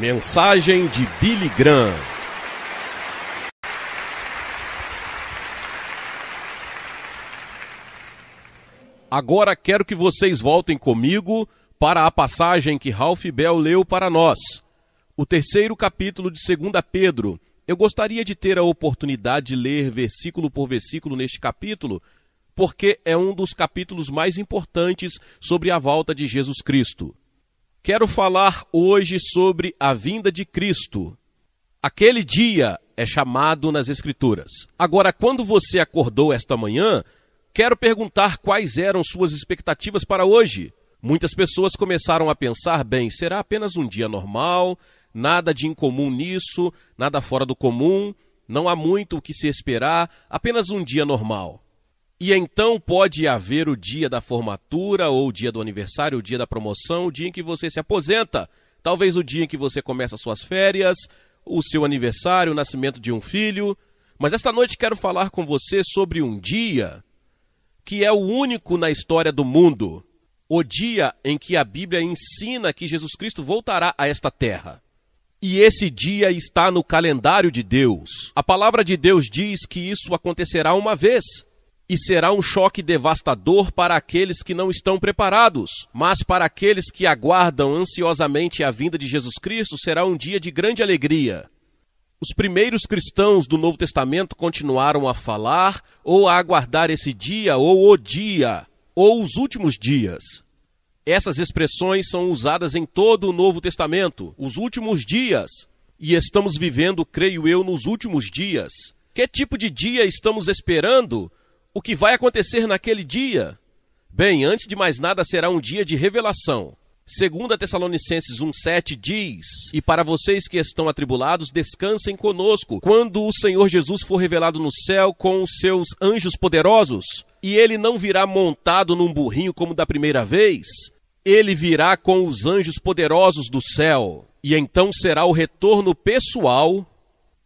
Mensagem de Billy Graham. Agora quero que vocês voltem comigo para a passagem que Ralph Bell leu para nós. O terceiro capítulo de 2 Pedro. Eu gostaria de ter a oportunidade de ler versículo por versículo neste capítulo, porque é um dos capítulos mais importantes sobre a volta de Jesus Cristo. Quero falar hoje sobre a vinda de Cristo. Aquele dia é chamado nas Escrituras. Agora, quando você acordou esta manhã, quero perguntar quais eram suas expectativas para hoje. Muitas pessoas começaram a pensar, bem, será apenas um dia normal, nada de incomum nisso, nada fora do comum, não há muito o que se esperar, apenas um dia normal. E então pode haver o dia da formatura, ou o dia do aniversário, o dia da promoção, o dia em que você se aposenta, talvez o dia em que você começa suas férias, o seu aniversário, o nascimento de um filho. Mas esta noite quero falar com você sobre um dia que é o único na história do mundo, o dia em que a Bíblia ensina que Jesus Cristo voltará a esta terra. E esse dia está no calendário de Deus. A palavra de Deus diz que isso acontecerá uma vez. E será um choque devastador para aqueles que não estão preparados. Mas para aqueles que aguardam ansiosamente a vinda de Jesus Cristo, será um dia de grande alegria. Os primeiros cristãos do Novo Testamento continuaram a falar ou a aguardar esse dia, ou o dia, ou os últimos dias. Essas expressões são usadas em todo o Novo Testamento, os últimos dias. E estamos vivendo, creio eu, nos últimos dias. Que tipo de dia estamos esperando? O que vai acontecer naquele dia? Bem, antes de mais nada, será um dia de revelação. 2 Tessalonicenses 1,7 diz: E para vocês que estão atribulados, descansem conosco, quando o Senhor Jesus for revelado no céu com os seus anjos poderosos. E ele não virá montado num burrinho como da primeira vez. Ele virá com os anjos poderosos do céu. E então será o retorno pessoal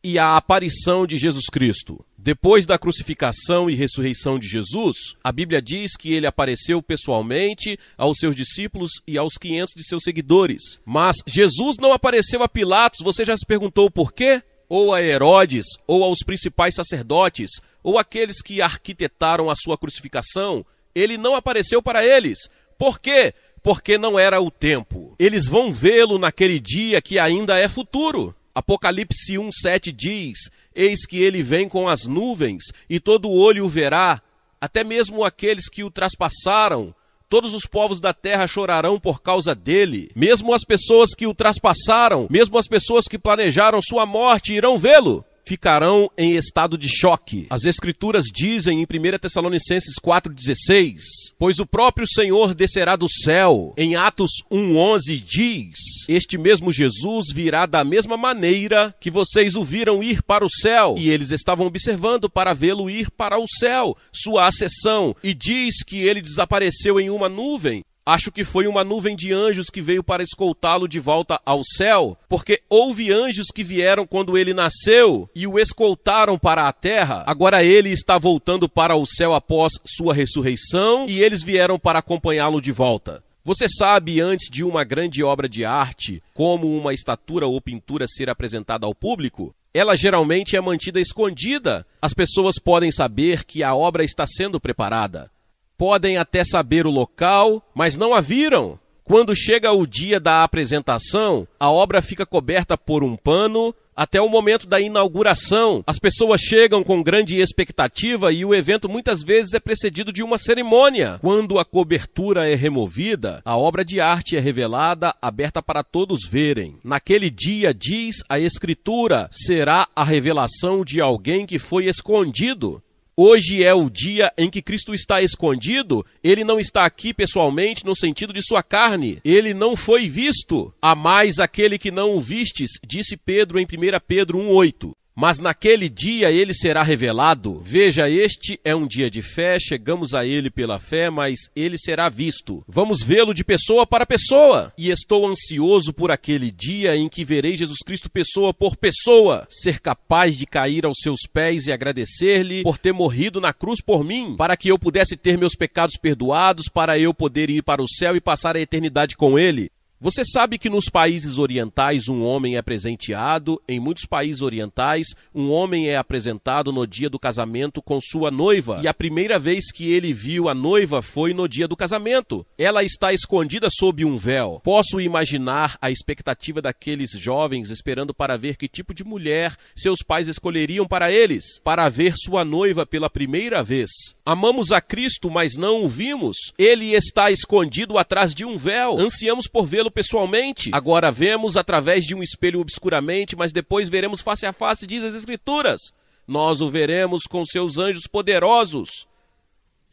e a aparição de Jesus Cristo. Depois da crucificação e ressurreição de Jesus, a Bíblia diz que ele apareceu pessoalmente aos seus discípulos e aos 500 de seus seguidores. Mas Jesus não apareceu a Pilatos, você já se perguntou por quê? Ou a Herodes, ou aos principais sacerdotes, ou aqueles que arquitetaram a sua crucificação. Ele não apareceu para eles. Por quê? Porque não era o tempo. Eles vão vê-lo naquele dia que ainda é futuro. Apocalipse 1,7 diz: Eis que ele vem com as nuvens, e todo olho o verá, até mesmo aqueles que o traspassaram. Todos os povos da terra chorarão por causa dele. Mesmo as pessoas que o traspassaram, mesmo as pessoas que planejaram sua morte, irão vê-lo. Ficarão em estado de choque. As Escrituras dizem em 1 Tessalonicenses 4,16: Pois o próprio Senhor descerá do céu. Em Atos 1,11 diz: Este mesmo Jesus virá da mesma maneira que vocês o viram ir para o céu. E eles estavam observando para vê-lo ir para o céu, sua ascensão. E diz que ele desapareceu em uma nuvem. Acho que foi uma nuvem de anjos que veio para escoltá-lo de volta ao céu, porque houve anjos que vieram quando ele nasceu e o escoltaram para a terra. Agora ele está voltando para o céu após sua ressurreição e eles vieram para acompanhá-lo de volta. Você sabe, antes de uma grande obra de arte, como uma estatua ou pintura ser apresentada ao público, ela geralmente é mantida escondida. As pessoas podem saber que a obra está sendo preparada. Podem até saber o local, mas não a viram. Quando chega o dia da apresentação, a obra fica coberta por um pano até o momento da inauguração. As pessoas chegam com grande expectativa e o evento muitas vezes é precedido de uma cerimônia. Quando a cobertura é removida, a obra de arte é revelada, aberta para todos verem. Naquele dia, diz a Escritura, será a revelação de alguém que foi escondido. Hoje é o dia em que Cristo está escondido. Ele não está aqui pessoalmente no sentido de sua carne. Ele não foi visto. Há mais aquele que não o vistes, disse Pedro em 1 Pedro 1,8. Mas naquele dia ele será revelado. Veja, este é um dia de fé, chegamos a ele pela fé, mas ele será visto. Vamos vê-lo de pessoa para pessoa. E estou ansioso por aquele dia em que verei Jesus Cristo pessoa por pessoa, ser capaz de cair aos seus pés e agradecer-lhe por ter morrido na cruz por mim, para que eu pudesse ter meus pecados perdoados, para eu poder ir para o céu e passar a eternidade com ele. Você sabe que nos países orientais um homem é presenteado, em muitos países orientais um homem é apresentado no dia do casamento com sua noiva, e a primeira vez que ele viu a noiva foi no dia do casamento. Ela está escondida sob um véu. Posso imaginar a expectativa daqueles jovens esperando para ver que tipo de mulher seus pais escolheriam para eles, para ver sua noiva pela primeira vez. Amamos a Cristo, mas não o vimos. Ele está escondido atrás de um véu. Ansiamos por vê-lo pessoalmente. Agora vemos através de um espelho obscuramente, mas depois veremos face a face, diz as Escrituras. Nós o veremos com seus anjos poderosos.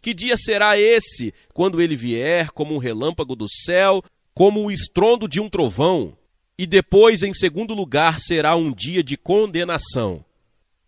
Que dia será esse, quando ele vier como um relâmpago do céu, como o estrondo de um trovão? E depois, em segundo lugar, será um dia de condenação.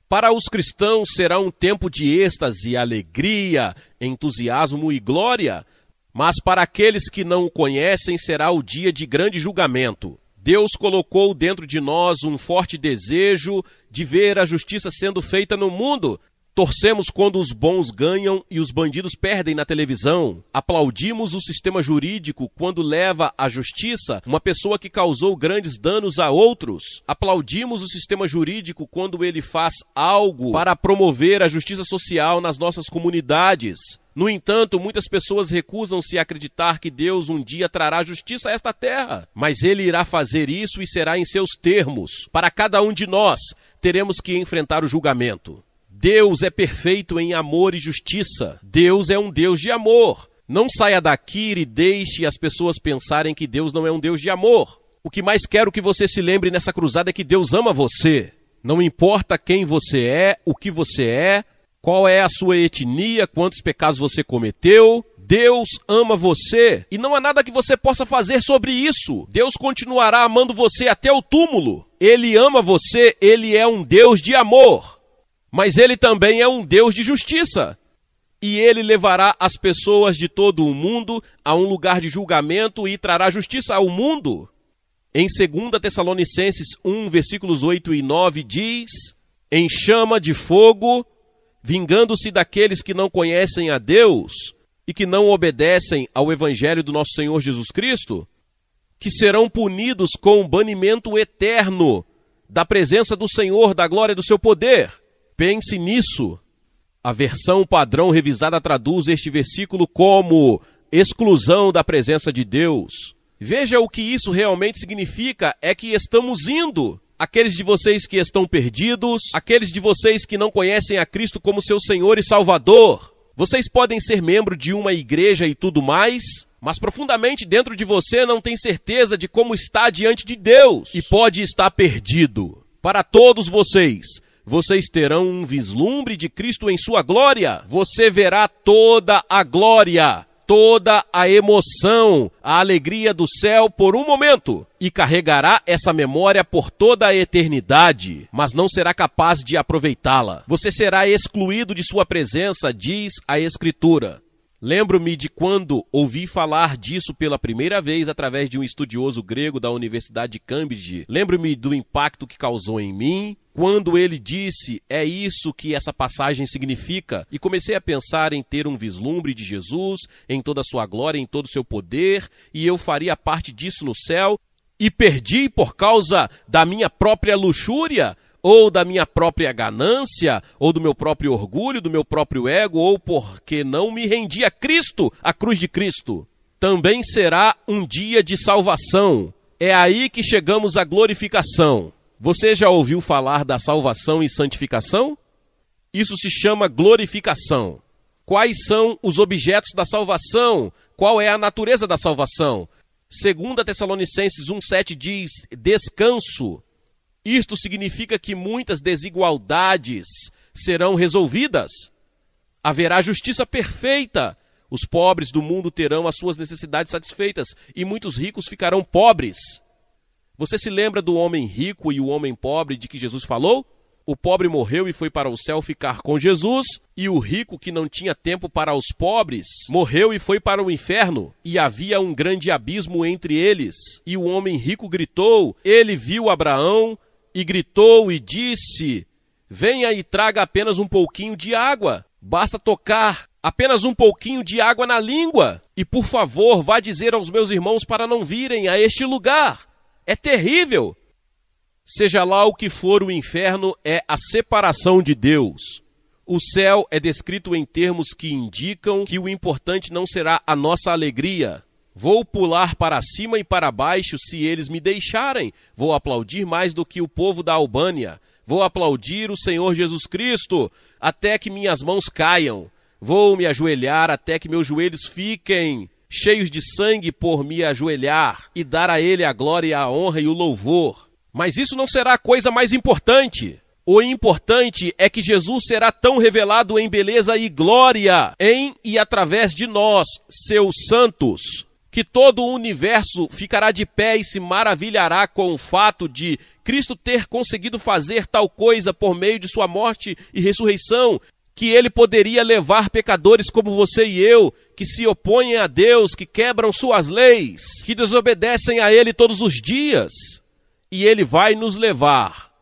Para os cristãos será um tempo de êxtase, alegria, entusiasmo e glória, mas para aqueles que não o conhecem será o dia de grande julgamento. Deus colocou dentro de nós um forte desejo de ver a justiça sendo feita no mundo. Torcemos quando os bons ganham e os bandidos perdem na televisão. Aplaudimos o sistema jurídico quando leva à justiça uma pessoa que causou grandes danos a outros. Aplaudimos o sistema jurídico quando ele faz algo para promover a justiça social nas nossas comunidades. No entanto, muitas pessoas recusam-se a acreditar que Deus um dia trará justiça a esta terra. Mas Ele irá fazer isso e será em seus termos. Para cada um de nós, teremos que enfrentar o julgamento. Deus é perfeito em amor e justiça. Deus é um Deus de amor. Não saia daqui e deixe as pessoas pensarem que Deus não é um Deus de amor. O que mais quero que você se lembre nessa cruzada é que Deus ama você. Não importa quem você é, o que você é, qual é a sua etnia, quantos pecados você cometeu, Deus ama você. E não há nada que você possa fazer sobre isso. Deus continuará amando você até o túmulo. Ele ama você, Ele é um Deus de amor. Mas Ele também é um Deus de justiça. E Ele levará as pessoas de todo o mundo a um lugar de julgamento e trará justiça ao mundo. Em 2 Tessalonicenses 1, versículos 8 e 9 diz: em chama de fogo, vingando-se daqueles que não conhecem a Deus e que não obedecem ao Evangelho do nosso Senhor Jesus Cristo, que serão punidos com banimento eterno da presença do Senhor, da glória do seu poder. Pense nisso. A versão padrão revisada traduz este versículo como exclusão da presença de Deus. Veja o que isso realmente significa, é que estamos indo. Aqueles de vocês que estão perdidos, aqueles de vocês que não conhecem a Cristo como seu Senhor e Salvador. Vocês podem ser membro de uma igreja e tudo mais, mas profundamente dentro de você não tem certeza de como está diante de Deus e pode estar perdido. Para todos vocês terão um vislumbre de Cristo em sua glória. Você verá toda a glória, toda a emoção, a alegria do céu por um momento e carregará essa memória por toda a eternidade, mas não será capaz de aproveitá-la. Você será excluído de sua presença, diz a Escritura. Lembro-me de quando ouvi falar disso pela primeira vez através de um estudioso grego da Universidade de Cambridge. Lembro-me do impacto que causou em mim quando ele disse: é isso que essa passagem significa. E comecei a pensar em ter um vislumbre de Jesus, em toda a sua glória, em todo o seu poder, e eu faria parte disso no céu, e perdi por causa da minha própria luxúria, ou da minha própria ganância, ou do meu próprio orgulho, do meu próprio ego, ou porque não me rendi a Cristo, a cruz de Cristo. Também será um dia de salvação. É aí que chegamos à glorificação. Você já ouviu falar da salvação e santificação? Isso se chama glorificação. Quais são os objetos da salvação? Qual é a natureza da salvação? 2 Tessalonicenses 1,7 diz: descanso. Isto significa que muitas desigualdades serão resolvidas. Haverá justiça perfeita. Os pobres do mundo terão as suas necessidades satisfeitas e muitos ricos ficarão pobres. Você se lembra do homem rico e o homem pobre de que Jesus falou? O pobre morreu e foi para o céu ficar com Jesus, e o rico, que não tinha tempo para os pobres, morreu e foi para o inferno, e havia um grande abismo entre eles. E o homem rico gritou, ele viu Abraão, e gritou e disse: venha e traga apenas um pouquinho de água. Basta tocar Apenas um pouquinho de água na língua. E por favor, vá dizer aos meus irmãos para não virem a este lugar. É terrível. Seja lá o que for, o inferno é a separação de Deus. O céu é descrito em termos que indicam que o importante não será a nossa alegria. Vou pular para cima e para baixo se eles me deixarem. Vou aplaudir mais do que o povo da Albânia. Vou aplaudir o Senhor Jesus Cristo até que minhas mãos caiam. Vou me ajoelhar até que meus joelhos fiquem cheios de sangue por me ajoelhar e dar a Ele a glória, a honra e o louvor. Mas isso não será a coisa mais importante. O importante é que Jesus será tão revelado em beleza e glória em e através de nós, seus santos, que todo o universo ficará de pé e se maravilhará com o fato de Cristo ter conseguido fazer tal coisa por meio de sua morte e ressurreição, que ele poderia levar pecadores como você e eu, que se opõem a Deus, que quebram suas leis, que desobedecem a Ele todos os dias. E Ele vai nos levar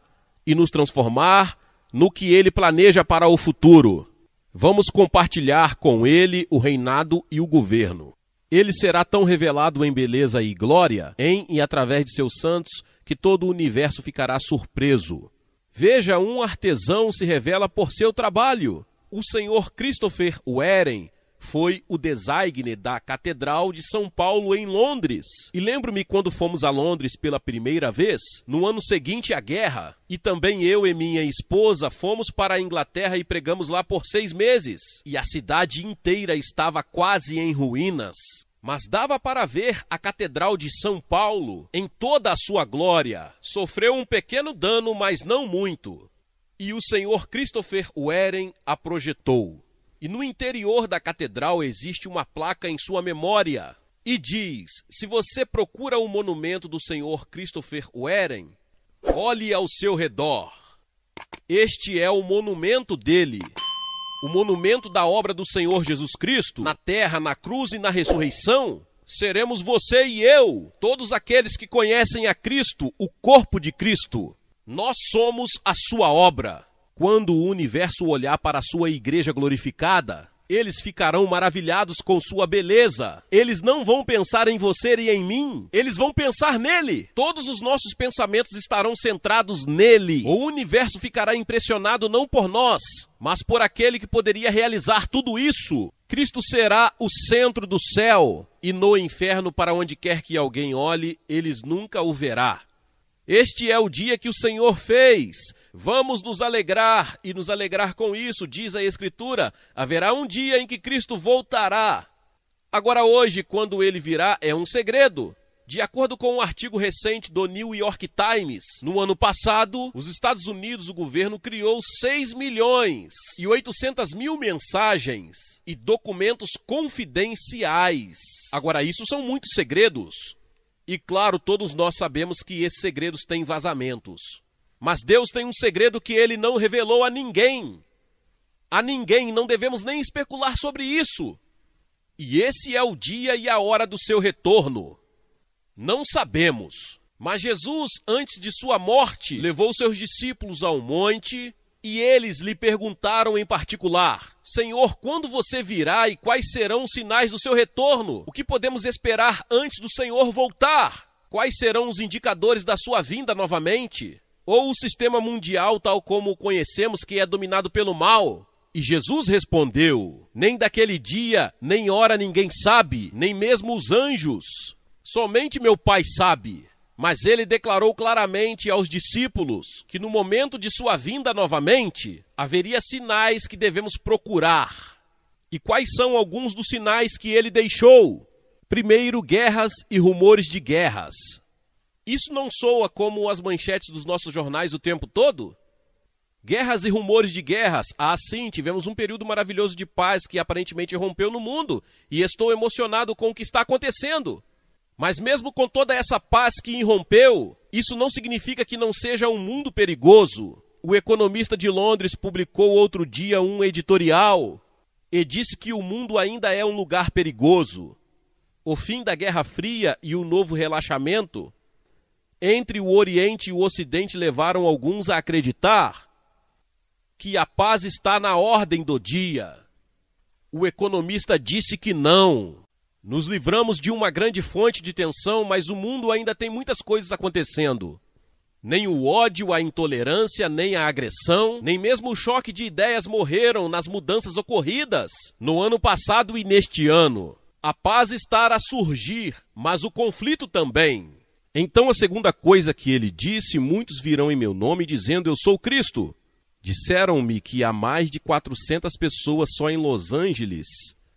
e nos transformar no que Ele planeja para o futuro. Vamos compartilhar com Ele o reinado e o governo. Ele será tão revelado em beleza e glória, em e através de seus santos, que todo o universo ficará surpreso. Veja, um artesão se revela por seu trabalho. O senhor Christopher Wren foi o designer da Catedral de São Paulo em Londres. E lembro-me quando fomos a Londres pela primeira vez, no ano seguinte à guerra. E também eu e minha esposa fomos para a Inglaterra e pregamos lá por 6 meses. E a cidade inteira estava quase em ruínas. Mas dava para ver a Catedral de São Paulo em toda a sua glória. Sofreu um pequeno dano, mas não muito. E o senhor Christopher Wren a projetou. E no interior da catedral existe uma placa em sua memória. E diz, se você procura o monumento do senhor Christopher Wren, olhe ao seu redor. Este é o monumento dele. O monumento da obra do Senhor Jesus Cristo, na terra, na cruz e na ressurreição, seremos você e eu, todos aqueles que conhecem a Cristo, o corpo de Cristo. Nós somos a sua obra. Quando o universo olhar para a sua igreja glorificada, eles ficarão maravilhados com sua beleza. Eles não vão pensar em você e em mim, eles vão pensar nele. Todos os nossos pensamentos estarão centrados nele. O universo ficará impressionado não por nós, mas por aquele que poderia realizar tudo isso. Cristo será o centro do céu, e no inferno, para onde quer que alguém olhe, eles nunca o verá. Este é o dia que o Senhor fez. Vamos nos alegrar e nos alegrar com isso, diz a Escritura. Haverá um dia em que Cristo voltará. Agora hoje, quando ele virá, é um segredo. De acordo com um artigo recente do New York Times, no ano passado, os Estados Unidos, o governo criou 6.800.000 mensagens e documentos confidenciais. Agora, isso são muitos segredos. E claro, todos nós sabemos que esses segredos têm vazamentos. Mas Deus tem um segredo que ele não revelou a ninguém. A ninguém, não devemos nem especular sobre isso. E esse é o dia e a hora do seu retorno. Não sabemos. Mas Jesus, antes de sua morte, levou seus discípulos ao monte e eles lhe perguntaram em particular: Senhor, quando você virá e quais serão os sinais do seu retorno? O que podemos esperar antes do Senhor voltar? Quais serão os indicadores da sua vinda novamente? Ou o sistema mundial tal como o conhecemos, que é dominado pelo mal? E Jesus respondeu: nem daquele dia, nem hora ninguém sabe, nem mesmo os anjos. Somente meu Pai sabe. Mas ele declarou claramente aos discípulos que no momento de sua vinda novamente, haveria sinais que devemos procurar. E quais são alguns dos sinais que ele deixou? Primeiro, guerras e rumores de guerras. Isso não soa como as manchetes dos nossos jornais o tempo todo? Guerras e rumores de guerras. Ah, sim, tivemos um período maravilhoso de paz que aparentemente rompeu no mundo. E estou emocionado com o que está acontecendo. Mas mesmo com toda essa paz que irrompeu, isso não significa que não seja um mundo perigoso. O Economista de Londres publicou outro dia um editorial e disse que o mundo ainda é um lugar perigoso. O fim da Guerra Fria e o novo relaxamento entre o Oriente e o Ocidente levaram alguns a acreditar que a paz está na ordem do dia. O economista disse que não. Nos livramos de uma grande fonte de tensão, mas o mundo ainda tem muitas coisas acontecendo. Nem o ódio, a intolerância, nem a agressão, nem mesmo o choque de ideias morreram nas mudanças ocorridas no ano passado e neste ano. A paz está a surgir, mas o conflito também. Então a segunda coisa que ele disse: muitos virão em meu nome dizendo eu sou Cristo. Disseram-me que há mais de 400 pessoas só em Los Angeles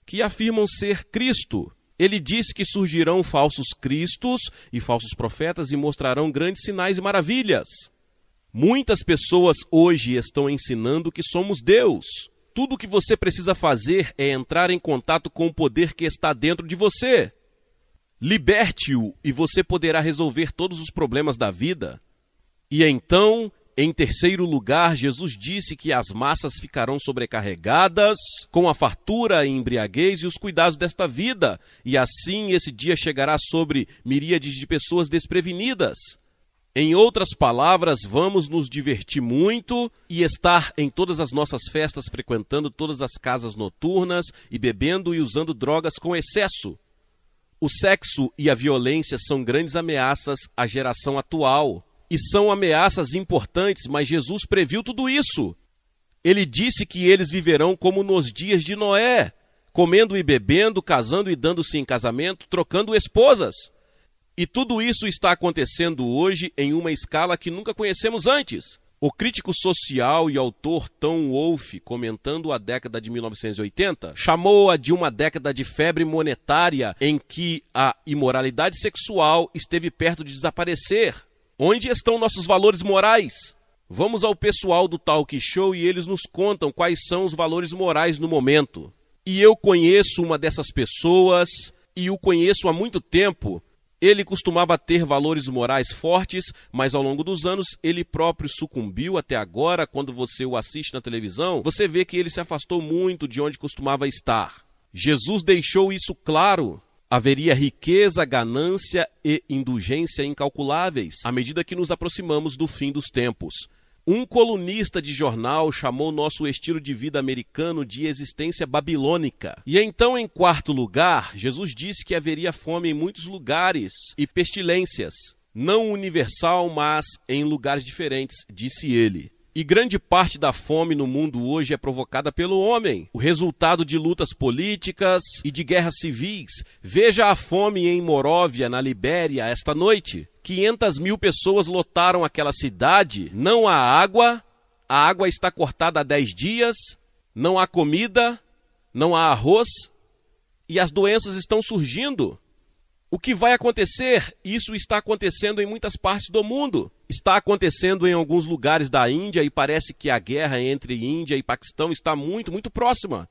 que afirmam ser Cristo. Ele disse que surgirão falsos cristos e falsos profetas e mostrarão grandes sinais e maravilhas. Muitas pessoas hoje estão ensinando que somos Deus. Tudo o que você precisa fazer é entrar em contato com o poder que está dentro de você. Liberte-o e você poderá resolver todos os problemas da vida. E então, em terceiro lugar, Jesus disse que as massas ficarão sobrecarregadas com a fartura e embriaguez e os cuidados desta vida, e assim esse dia chegará sobre miríades de pessoas desprevenidas. Em outras palavras, vamos nos divertir muito e estar em todas as nossas festas, frequentando todas as casas noturnas e bebendo e usando drogas com excesso. O sexo e a violência são grandes ameaças à geração atual. E são ameaças importantes, mas Jesus previu tudo isso. Ele disse que eles viverão como nos dias de Noé, comendo e bebendo, casando e dando-se em casamento, trocando esposas. E tudo isso está acontecendo hoje em uma escala que nunca conhecemos antes. O crítico social e autor Tom Wolfe, comentando a década de 1980, chamou-a de uma década de febre monetária em que a imoralidade sexual esteve perto de desaparecer. Onde estão nossos valores morais? Vamos ao pessoal do Talk Show e eles nos contam quais são os valores morais no momento. E eu conheço uma dessas pessoas e o conheço há muito tempo. Ele costumava ter valores morais fortes, mas ao longo dos anos ele próprio sucumbiu. Até agora, quando você o assiste na televisão, você vê que ele se afastou muito de onde costumava estar. Jesus deixou isso claro. Haveria riqueza, ganância e indulgência incalculáveis à medida que nos aproximamos do fim dos tempos. Um colunista de jornal chamou nosso estilo de vida americano de existência babilônica. E então, em quarto lugar, Jesus disse que haveria fome em muitos lugares e pestilências. Não universal, mas em lugares diferentes, disse ele. E grande parte da fome no mundo hoje é provocada pelo homem, o resultado de lutas políticas e de guerras civis. Veja a fome em Moróvia, na Libéria, esta noite. 500 mil pessoas lotaram aquela cidade. Não há água, a água está cortada há 10 dias, não há comida, não há arroz e as doenças estão surgindo. O que vai acontecer? Isso está acontecendo em muitas partes do mundo. Está acontecendo em alguns lugares da Índia e parece que a guerra entre Índia e Paquistão está muito, muito próxima.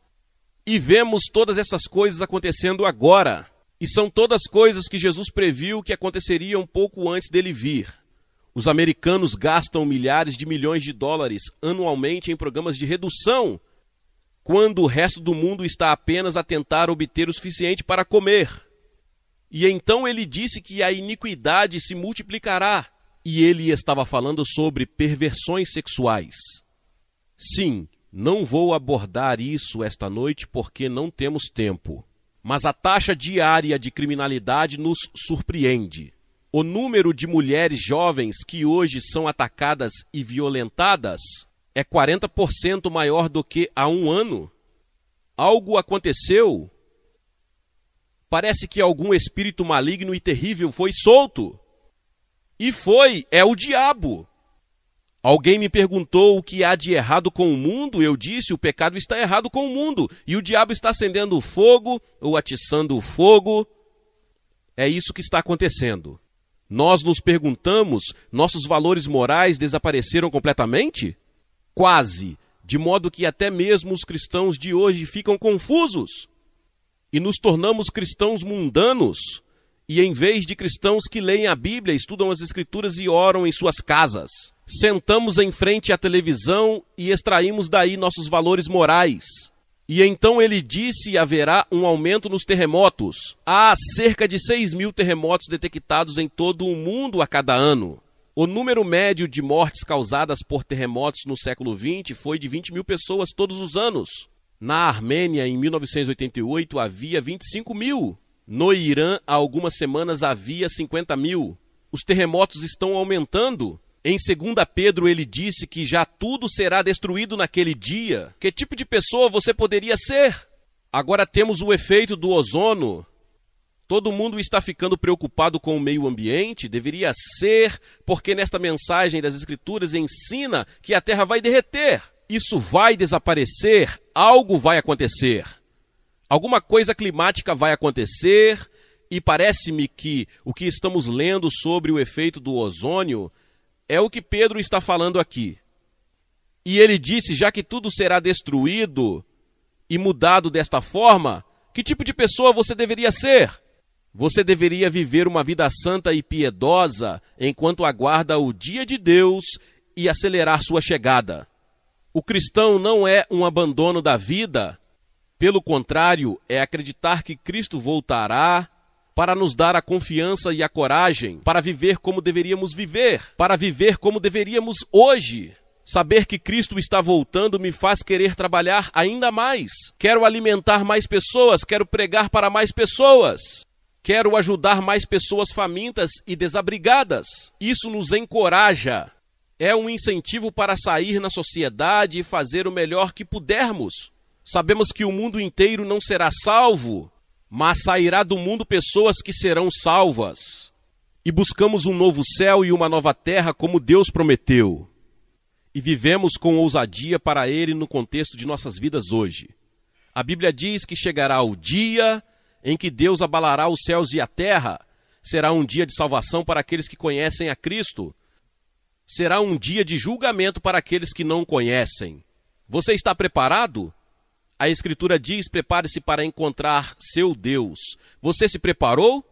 E vemos todas essas coisas acontecendo agora. E são todas coisas que Jesus previu que aconteceriam pouco antes dele vir. Os americanos gastam milhares de milhões de dólares anualmente em programas de redução, quando o resto do mundo está apenas a tentar obter o suficiente para comer. E então ele disse que a iniquidade se multiplicará. E ele estava falando sobre perversões sexuais. Sim, não vou abordar isso esta noite porque não temos tempo. Mas a taxa diária de criminalidade nos surpreende. O número de mulheres jovens que hoje são atacadas e violentadas é 40% maior do que há um ano. Algo aconteceu. Parece que algum espírito maligno e terrível foi solto. E é o diabo. Alguém me perguntou o que há de errado com o mundo. Eu disse, o pecado está errado com o mundo. E o diabo está acendendo o fogo ou atiçando o fogo. É isso que está acontecendo. Nós nos perguntamos, nossos valores morais desapareceram completamente? Quase, de modo que até mesmo os cristãos de hoje ficam confusos. E nos tornamos cristãos mundanos. E em vez de cristãos que leem a Bíblia, estudam as Escrituras e oram em suas casas. Sentamos em frente à televisão e extraímos daí nossos valores morais. E então ele disse: haverá um aumento nos terremotos. Há cerca de 6.000 terremotos detectados em todo o mundo a cada ano. O número médio de mortes causadas por terremotos no século XX foi de 20.000 pessoas todos os anos. Na Armênia, em 1988, havia 25 mil. No Irã, há algumas semanas, havia 50 mil. Os terremotos estão aumentando. Em 2 Pedro, ele disse que já tudo será destruído naquele dia. Que tipo de pessoa você poderia ser? Agora temos o efeito do ozono. Todo mundo está ficando preocupado com o meio ambiente? Deveria ser, porque nesta mensagem das Escrituras ensina que a Terra vai derreter. Isso vai desaparecer, algo vai acontecer. Alguma coisa climática vai acontecer e parece-me que o que estamos lendo sobre o efeito do ozônio é o que Pedro está falando aqui. E ele disse, já que tudo será destruído e mudado desta forma, que tipo de pessoa você deveria ser? Você deveria viver uma vida santa e piedosa enquanto aguarda o dia de Deus e acelerar sua chegada. O cristão não é um abandono da vida. Pelo contrário, é acreditar que Cristo voltará para nos dar a confiança e a coragem para viver como deveríamos viver, para viver como deveríamos hoje. Saber que Cristo está voltando me faz querer trabalhar ainda mais. Quero alimentar mais pessoas, quero pregar para mais pessoas. Quero ajudar mais pessoas famintas e desabrigadas. Isso nos encoraja. É um incentivo para sair na sociedade e fazer o melhor que pudermos. Sabemos que o mundo inteiro não será salvo, mas sairá do mundo pessoas que serão salvas. E buscamos um novo céu e uma nova terra como Deus prometeu. E vivemos com ousadia para Ele no contexto de nossas vidas hoje. A Bíblia diz que chegará o dia em que Deus abalará os céus e a terra. Será um dia de salvação para aqueles que conhecem a Cristo. Será um dia de julgamento para aqueles que não conhecem. Você está preparado? A Escritura diz, prepare-se para encontrar seu Deus. Você se preparou?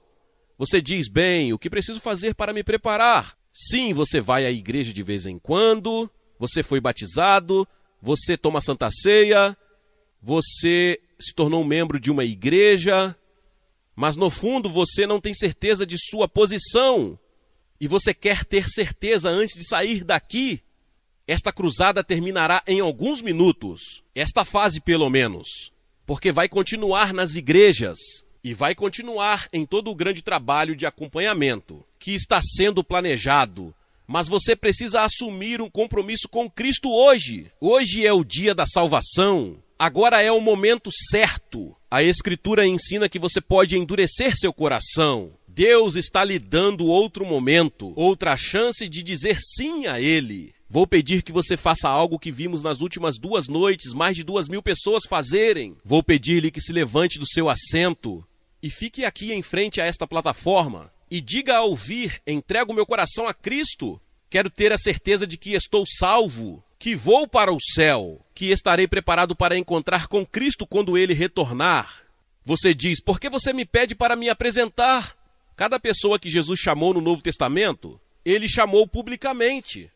Você diz, bem, o que preciso fazer para me preparar? Sim, você vai à igreja de vez em quando, você foi batizado, você toma Santa Ceia, você se tornou um membro de uma igreja, mas no fundo você não tem certeza de sua posição. E você quer ter certeza antes de sair daqui. Esta cruzada terminará em alguns minutos. Esta fase, pelo menos. Porque vai continuar nas igrejas. E vai continuar em todo o grande trabalho de acompanhamento que está sendo planejado. Mas você precisa assumir um compromisso com Cristo hoje. Hoje é o dia da salvação. Agora é o momento certo. A Escritura ensina que você pode endurecer seu coração. Deus está lhe dando outro momento, outra chance de dizer sim a Ele. Vou pedir que você faça algo que vimos nas últimas 2 noites, mais de 2.000 pessoas fazerem. Vou pedir-lhe que se levante do seu assento e fique aqui em frente a esta plataforma e diga ao ouvir, entrego meu coração a Cristo. Quero ter a certeza de que estou salvo, que vou para o céu, que estarei preparado para encontrar com Cristo quando Ele retornar. Você diz, por que você me pede para me apresentar? Cada pessoa que Jesus chamou no Novo Testamento, Ele chamou publicamente.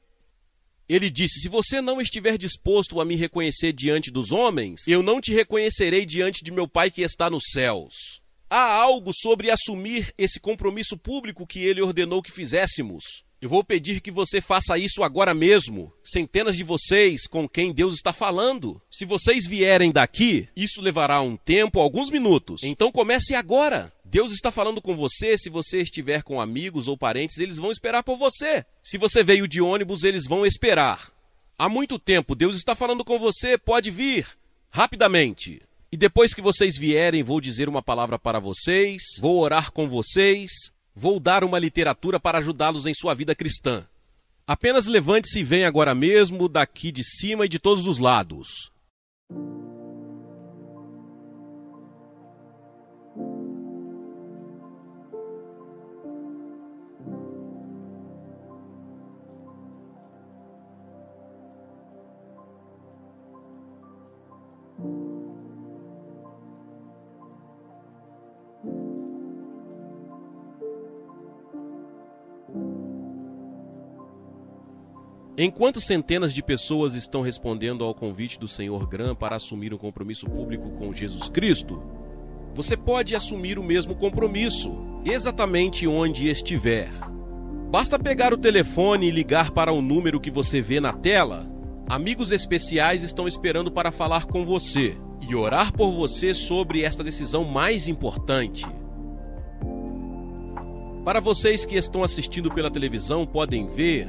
Ele disse, se você não estiver disposto a me reconhecer diante dos homens, eu não te reconhecerei diante de meu Pai que está nos céus. Há algo sobre assumir esse compromisso público que Ele ordenou que fizéssemos. Eu vou pedir que você faça isso agora mesmo. Centenas de vocês com quem Deus está falando. Se vocês vierem daqui, isso levará um tempo, alguns minutos. Então comece agora. Deus está falando com você. Se você estiver com amigos ou parentes, eles vão esperar por você. Se você veio de ônibus, eles vão esperar. Há muito tempo, Deus está falando com você. Pode vir, rapidamente. E depois que vocês vierem, vou dizer uma palavra para vocês. Vou orar com vocês. Vou dar uma literatura para ajudá-los em sua vida cristã. Apenas levante-se e venha agora mesmo, daqui de cima e de todos os lados. Enquanto centenas de pessoas estão respondendo ao convite do Sr. Graham para assumir um compromisso público com Jesus Cristo, você pode assumir o mesmo compromisso, exatamente onde estiver. Basta pegar o telefone e ligar para o número que você vê na tela. Amigos especiais estão esperando para falar com você. E e orar por você sobre esta decisão mais importante. Para vocês que estão assistindo pela televisão, podem ver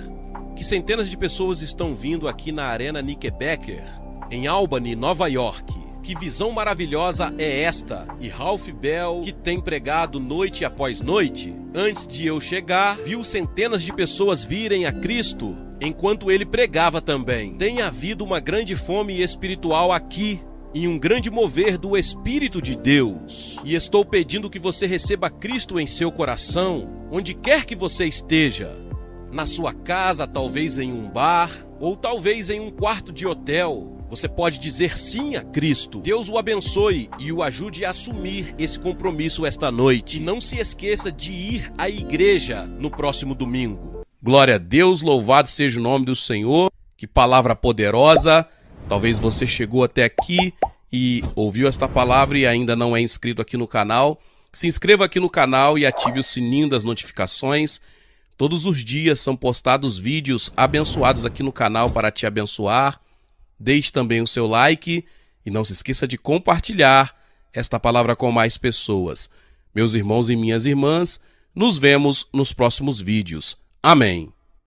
que centenas de pessoas estão vindo aqui na Arena Knickerbocker, em Albany, Nova York. Que visão maravilhosa é esta? E Ralph Bell, que tem pregado noite após noite, antes de eu chegar, viu centenas de pessoas virem a Cristo, enquanto ele pregava também. Tem havido uma grande fome espiritual aqui, e um grande mover do Espírito de Deus. E estou pedindo que você receba Cristo em seu coração, onde quer que você esteja. Na sua casa, talvez em um bar, ou talvez em um quarto de hotel. Você pode dizer sim a Cristo. Deus o abençoe e o ajude a assumir esse compromisso esta noite. E não se esqueça de ir à igreja no próximo domingo. Glória a Deus, louvado seja o nome do Senhor. Que palavra poderosa. Talvez você chegou até aqui e ouviu esta palavra e ainda não é inscrito aqui no canal. Se inscreva aqui no canal e ative o sininho das notificações. Todos os dias são postados vídeos abençoados aqui no canal para te abençoar. Deixe também o seu like e não se esqueça de compartilhar esta palavra com mais pessoas. Meus irmãos e minhas irmãs, nos vemos nos próximos vídeos. Amém.